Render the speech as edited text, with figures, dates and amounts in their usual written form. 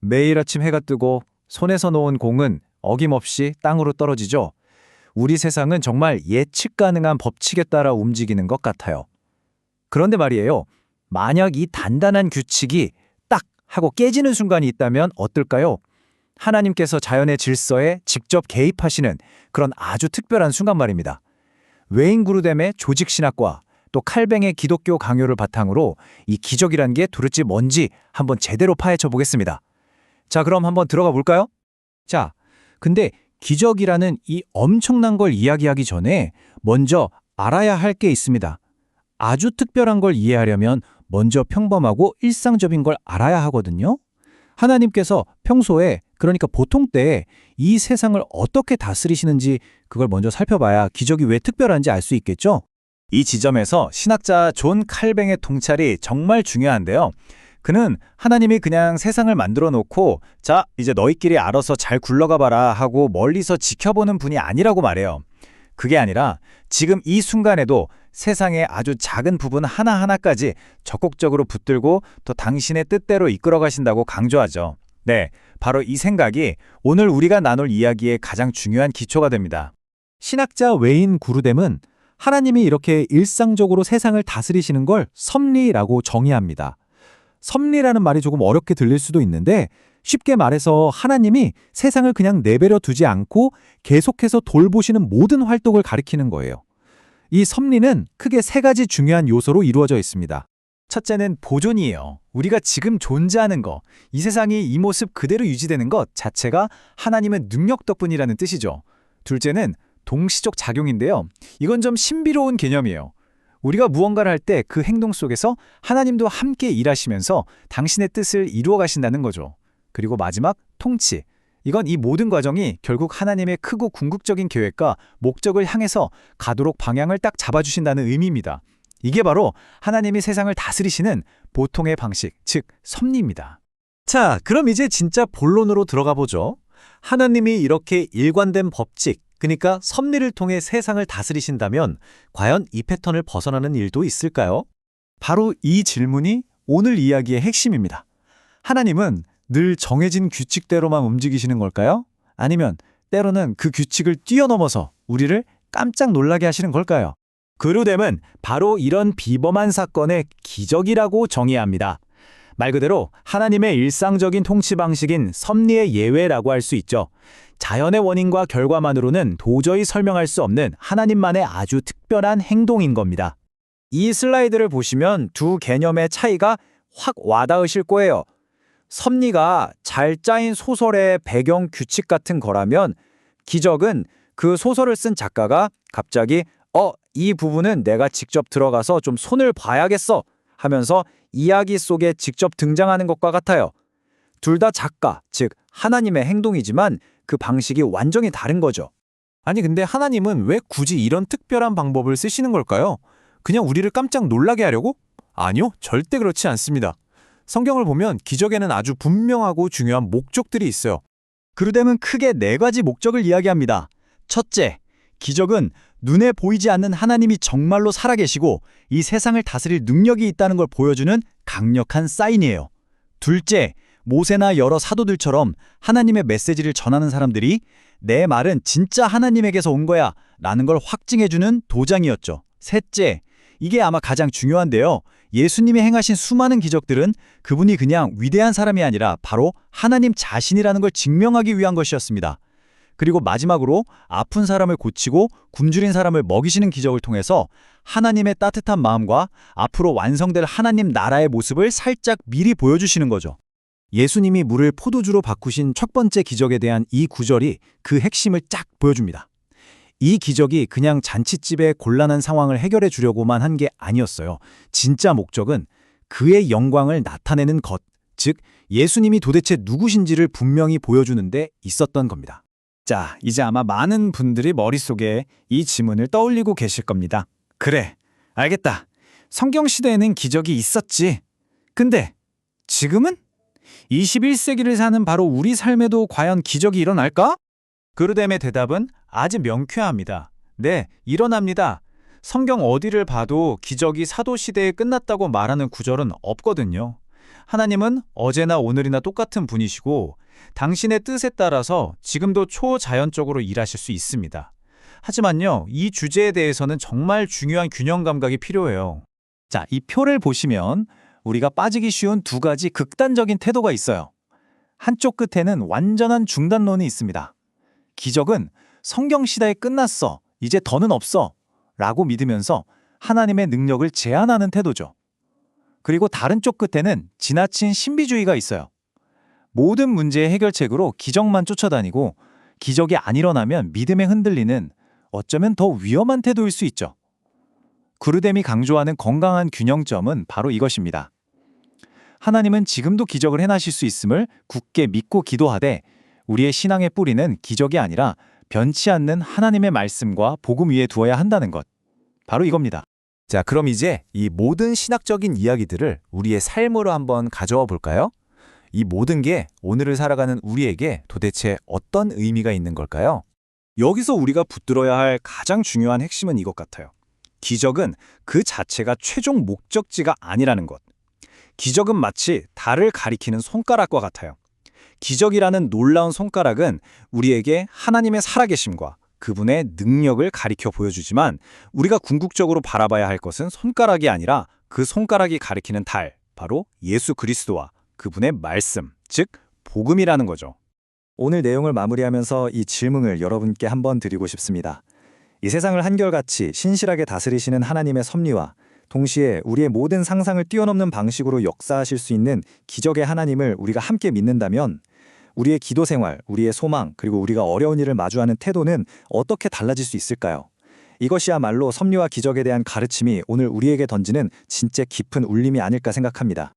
매일 아침 해가 뜨고 손에서 놓은 공은 어김없이 땅으로 떨어지죠. 우리 세상은 정말 예측 가능한 법칙에 따라 움직이는 것 같아요. 그런데 말이에요. 만약 이 단단한 규칙이 딱 하고 깨지는 순간이 있다면 어떨까요? 하나님께서 자연의 질서에 직접 개입하시는 그런 아주 특별한 순간 말입니다. 웨인 구르뎀의 조직신학과 또 칼뱅의 기독교 강요를 바탕으로 이 기적이란 게 도대체 뭔지 한번 제대로 파헤쳐 보겠습니다. 자, 그럼 한번 들어가 볼까요? 자, 근데 기적이라는 이 엄청난 걸 이야기하기 전에 먼저 알아야 할 게 있습니다. 아주 특별한 걸 이해하려면 먼저 평범하고 일상적인 걸 알아야 하거든요. 하나님께서 평소에, 그러니까 보통 때에 이 세상을 어떻게 다스리시는지 그걸 먼저 살펴봐야 기적이 왜 특별한지 알 수 있겠죠? 이 지점에서 신학자 존 칼뱅의 통찰이 정말 중요한데요. 그는 하나님이 그냥 세상을 만들어 놓고 자, 이제 너희끼리 알아서 잘 굴러가 봐라 하고 멀리서 지켜보는 분이 아니라고 말해요. 그게 아니라 지금 이 순간에도 세상의 아주 작은 부분 하나하나까지 적극적으로 붙들고 또 당신의 뜻대로 이끌어 가신다고 강조하죠. 네, 바로 이 생각이 오늘 우리가 나눌 이야기의 가장 중요한 기초가 됩니다. 신학자 웨인 구르뎀은 하나님이 이렇게 일상적으로 세상을 다스리시는 걸 섭리라고 정의합니다. 섭리라는 말이 조금 어렵게 들릴 수도 있는데 쉽게 말해서 하나님이 세상을 그냥 내버려 두지 않고 계속해서 돌보시는 모든 활동을 가리키는 거예요. 이 섭리는 크게 세 가지 중요한 요소로 이루어져 있습니다. 첫째는 보존이에요. 우리가 지금 존재하는 거, 이 세상이 이 모습 그대로 유지되는 것 자체가 하나님의 능력 덕분이라는 뜻이죠. 둘째는 동시적 작용인데요. 이건 좀 신비로운 개념이에요. 우리가 무언가를 할 때 그 행동 속에서 하나님도 함께 일하시면서 당신의 뜻을 이루어 가신다는 거죠. 그리고 마지막, 통치. 이건 이 모든 과정이 결국 하나님의 크고 궁극적인 계획과 목적을 향해서 가도록 방향을 딱 잡아주신다는 의미입니다. 이게 바로 하나님이 세상을 다스리시는 보통의 방식, 즉 섭리입니다. 자, 그럼 이제 진짜 본론으로 들어가 보죠. 하나님이 이렇게 일관된 법칙, 그러니까 섭리를 통해 세상을 다스리신다면 과연 이 패턴을 벗어나는 일도 있을까요? 바로 이 질문이 오늘 이야기의 핵심입니다. 하나님은 늘 정해진 규칙대로만 움직이시는 걸까요? 아니면 때로는 그 규칙을 뛰어넘어서 우리를 깜짝 놀라게 하시는 걸까요? 구르뎀은 바로 이런 비범한 사건의 기적이라고 정의합니다. 말 그대로 하나님의 일상적인 통치 방식인 섭리의 예외라고 할 수 있죠. 자연의 원인과 결과만으로는 도저히 설명할 수 없는 하나님만의 아주 특별한 행동인 겁니다. 이 슬라이드를 보시면 두 개념의 차이가 확 와닿으실 거예요. 섭리가 잘 짜인 소설의 배경 규칙 같은 거라면 기적은 그 소설을 쓴 작가가 갑자기 이 부분은 내가 직접 들어가서 좀 손을 봐야겠어 하면서 이야기 속에 직접 등장하는 것과 같아요. 둘 다 작가, 즉 하나님의 행동이지만 그 방식이 완전히 다른 거죠. 아니 근데 하나님은 왜 굳이 이런 특별한 방법을 쓰시는 걸까요? 그냥 우리를 깜짝 놀라게 하려고? 아니요, 절대 그렇지 않습니다. 성경을 보면 기적에는 아주 분명하고 중요한 목적들이 있어요. 구르뎀은 크게 네 가지 목적을 이야기합니다. 첫째, 기적은 눈에 보이지 않는 하나님이 정말로 살아계시고 이 세상을 다스릴 능력이 있다는 걸 보여주는 강력한 사인이에요. 둘째, 모세나 여러 사도들처럼 하나님의 메시지를 전하는 사람들이 내 말은 진짜 하나님에게서 온 거야 라는 걸 확증해주는 도장이었죠. 셋째, 이게 아마 가장 중요한데요. 예수님이 행하신 수많은 기적들은 그분이 그냥 위대한 사람이 아니라 바로 하나님 자신이라는 걸 증명하기 위한 것이었습니다. 그리고 마지막으로 아픈 사람을 고치고 굶주린 사람을 먹이시는 기적을 통해서 하나님의 따뜻한 마음과 앞으로 완성될 하나님 나라의 모습을 살짝 미리 보여주시는 거죠. 예수님이 물을 포도주로 바꾸신 첫 번째 기적에 대한 이 구절이 그 핵심을 쫙 보여줍니다. 이 기적이 그냥 잔칫집의 곤란한 상황을 해결해 주려고만 한 게 아니었어요. 진짜 목적은 그의 영광을 나타내는 것, 즉 예수님이 도대체 누구신지를 분명히 보여주는 데 있었던 겁니다. 자, 이제 아마 많은 분들이 머릿속에 이 지문을 떠올리고 계실 겁니다. 그래, 알겠다. 성경 시대에는 기적이 있었지. 근데 지금은? 21세기를 사는 바로 우리 삶에도 과연 기적이 일어날까? 구르뎀의 대답은 아주 명쾌합니다. 네, 일어납니다. 성경 어디를 봐도 기적이 사도시대에 끝났다고 말하는 구절은 없거든요. 하나님은 어제나 오늘이나 똑같은 분이시고 당신의 뜻에 따라서 지금도 초자연적으로 일하실 수 있습니다. 하지만요, 이 주제에 대해서는 정말 중요한 균형 감각이 필요해요. 자, 이 표를 보시면 우리가 빠지기 쉬운 두 가지 극단적인 태도가 있어요. 한쪽 끝에는 완전한 중단론이 있습니다. 기적은 성경 시대에 끝났어, 이제 더는 없어 라고 믿으면서 하나님의 능력을 제한하는 태도죠. 그리고 다른 쪽 끝에는 지나친 신비주의가 있어요. 모든 문제의 해결책으로 기적만 쫓아다니고 기적이 안 일어나면 믿음에 흔들리는 어쩌면 더 위험한 태도일 수 있죠. 구르뎀이 강조하는 건강한 균형점은 바로 이것입니다. 하나님은 지금도 기적을 해나실 수 있음을 굳게 믿고 기도하되 우리의 신앙의 뿌리는 기적이 아니라 변치 않는 하나님의 말씀과 복음 위에 두어야 한다는 것. 바로 이겁니다. 자, 그럼 이제 이 모든 신학적인 이야기들을 우리의 삶으로 한번 가져와 볼까요? 이 모든 게 오늘을 살아가는 우리에게 도대체 어떤 의미가 있는 걸까요? 여기서 우리가 붙들어야 할 가장 중요한 핵심은 이것 같아요. 기적은 그 자체가 최종 목적지가 아니라는 것. 기적은 마치 달을 가리키는 손가락과 같아요. 기적이라는 놀라운 손가락은 우리에게 하나님의 살아계심과 그분의 능력을 가리켜 보여주지만 우리가 궁극적으로 바라봐야 할 것은 손가락이 아니라 그 손가락이 가리키는 달, 바로 예수 그리스도와 그분의 말씀, 즉 복음이라는 거죠. 오늘 내용을 마무리하면서 이 질문을 여러분께 한번 드리고 싶습니다. 이 세상을 한결같이 신실하게 다스리시는 하나님의 섭리와 동시에 우리의 모든 상상을 뛰어넘는 방식으로 역사하실 수 있는 기적의 하나님을 우리가 함께 믿는다면 우리의 기도 생활, 우리의 소망, 그리고 우리가 어려운 일을 마주하는 태도는 어떻게 달라질 수 있을까요? 이것이야말로 섭리와 기적에 대한 가르침이 오늘 우리에게 던지는 진짜 깊은 울림이 아닐까 생각합니다.